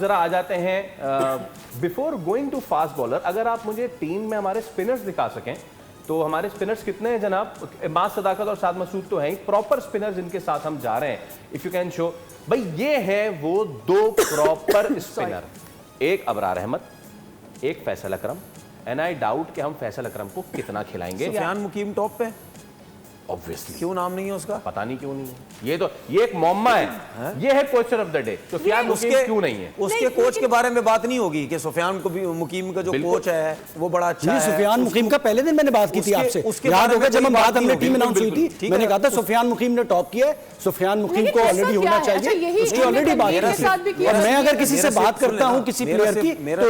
जरा आ जाते हैं before going to fast bowler. अगर आप मुझे टीम में हमारे स्पिनर्स दिखा सकें तो हमारे स्पिनर्स कितने हैं जनाब? मास सदाकत और साद मसूद तो हैं, प्रॉपर स्पिनर जिनके साथ हम जा रहे हैं, इफ यू कैन शो। भाई ये है वो दो प्रॉपर स्पिनर, एक अबरार अहमद, एक फैसल अकरम। एंड आई डाउट कि हम फैसल अकरम को कितना खिलाएंगे। सुफियान मुकीम टॉप पे ऑब्वियसली, क्यों नाम नहीं है उसका? पता नहीं क्यों नहीं है। ये एक मौम्मा है। ये है क्वेश्चन ऑफ द डे। तो सुफियान मुकीम क्यों नहीं है? उसके कोच के बारे में बात नहीं होगी कि सुफियान मुकीम का जो कोच है वो बड़ा अच्छा है। सुफियान मुकीम का पहले दिन मैंने बात की थी आपसे, याद होगा जब हम बात हमने टीम अनाउंस हुई थी, मैंने कहा था सुफियान मुकीम ने टॉप किया है, सुफियान मुकीम को ऑलरेडी होना चाहिए, उसकी ऑलरेडी बात की। और मैं अगर किसी से बात करता हूं किसी प्लेयर की तो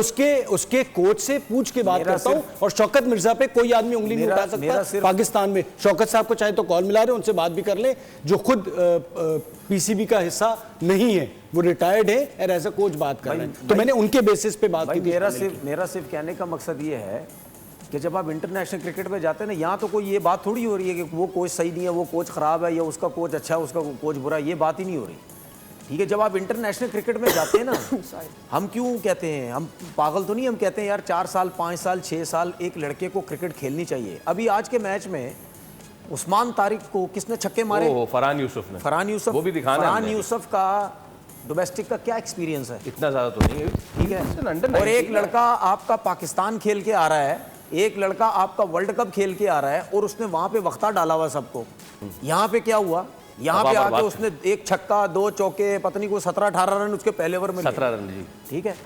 उसके कोच से पूछ के बात करता हूं। और शौकत मिर्जा पे कोई आदमी उंगली नहीं उठा सकता पाकिस्तान में। शौकत साहब को चाहे तो कॉल मिला रहे, उनसे बात भी कर ले, जो खुद पीसीबी का हिस्सा नहीं है, वो रिटायर्ड है और एज अ कोच बात कर रहे हैं। तो मैंने उनके बेसिस पे बात की। मेरा सिर्फ कहने का मकसद ये है कि जब आप इंटरनेशनल क्रिकेट में जाते हैं ना, यहाँ तो कोई ये बात थोड़ी हो रही है कि वो कोच सही नहीं है, वो कोच खराब है, या उसका कोच अच्छा है, उसका कोच बुरा है, ये बात ही नहीं हो रही। ठीक है, जब आप इंटरनेशनल क्रिकेट में जाते हैं ना, हम क्यों कहते हैं, हम पागल तो नहीं, हम कहते हैं यार 4 साल 5 साल 6 साल एक लड़के को क्रिकेट खेलनी चाहिए। अभी आज के मैच में उस्मान तारिक को किसने छक्के मारे? फरहान यूसुफ ने। फरहान यूसुफ, वो भी दिखाना। फरहान यूसुफ का डोमेस्टिक का क्या एक्सपीरियंस है? इतना ज्यादा तो नहीं है, ठीक है। और एक लड़का आपका पाकिस्तान खेल के आ रहा है, एक लड़का आपका वर्ल्ड कप खेल के आ रहा है, और उसने वहां पे वक्ता डाला हुआ सबको। यहाँ पे क्या हुआ? यहाँ पे आके उसने एक छक्का 2 चौके, पता नहीं को 17-18 रन उसके पहले ओवर में 17 रन जी। ठीक है,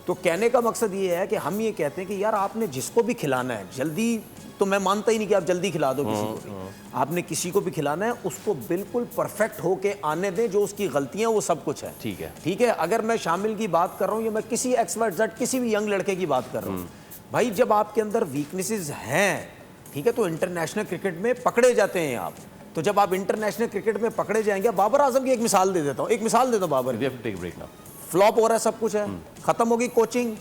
तो कहने का मकसद ये है कि हम ये कहते हैं कि यार आपने जिसको भी खिलाना है जल्दी, तो मैं मानता ही नहीं कि आप जल्दी खिला दो किसी को भी। आपने किसी को भी खिलाना है उसको बिल्कुल परफेक्ट होके आने दें, जो उसकी गलतियां वो सब कुछ है। ठीक है, ठीक है। अगर मैं शामिल की बात कर रहा हूँ या मैं किसी XYZ किसी भी यंग लड़के की बात कर रहा हूँ, भाई जब आपके अंदर वीकनेसेस हैं, ठीक है, तो इंटरनेशनल क्रिकेट में पकड़े जाते हैं आप। तो जब आप इंटरनेशनल क्रिकेट में पकड़े जाएंगे, बाबर आजम की एक मिसाल दे देता हूँ, एक मिसाल देता हूँ बाबर की। फ्लॉप हो रहा है, सब कुछ है, खत्म होगी कोचिंग,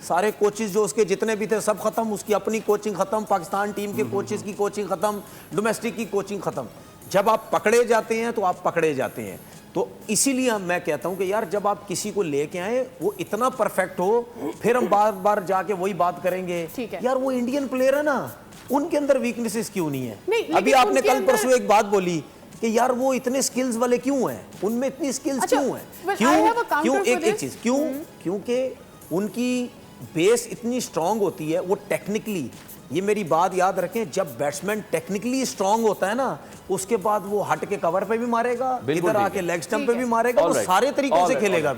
सारे कोचेस जो उसके जितने भी थे सब खत्म, उसकी अपनी कोचिंग खत्म, पाकिस्तान टीम के कोचेस की कोचिंग खत्म, डोमेस्टिक की कोचिंग खत्म। जब आप पकड़े जाते हैं तो आप पकड़े जाते हैं। तो इसीलिए मैं कहता हूं कि यार जब आप किसी को लेके आए वो इतना परफेक्ट हो, फिर हम बार बार जाके वही बात करेंगे यार वो इंडियन प्लेयर है ना, उनके अंदर वीकनेसेस क्यों नहीं है? अभी आपने कल परसों एक बात बोली कि यार वो इतने स्किल्स वाले क्यों हैं, उनमें इतनी स्किल्स क्यों हैं? क्यों एक चीज क्यों? क्योंकि उनकी बेस इतनी स्ट्रांग होती है, वो टेक्निकली, ये मेरी बात याद रखें, जब बैट्समैन टेक्निकली स्ट्रांग होता है ना, उसके बाद वो हट के कवर पे भी मारेगा, इधर आके लेग स्टंप पे भी मारेगा, वो सारे तरीकों से खेलेगा फिर।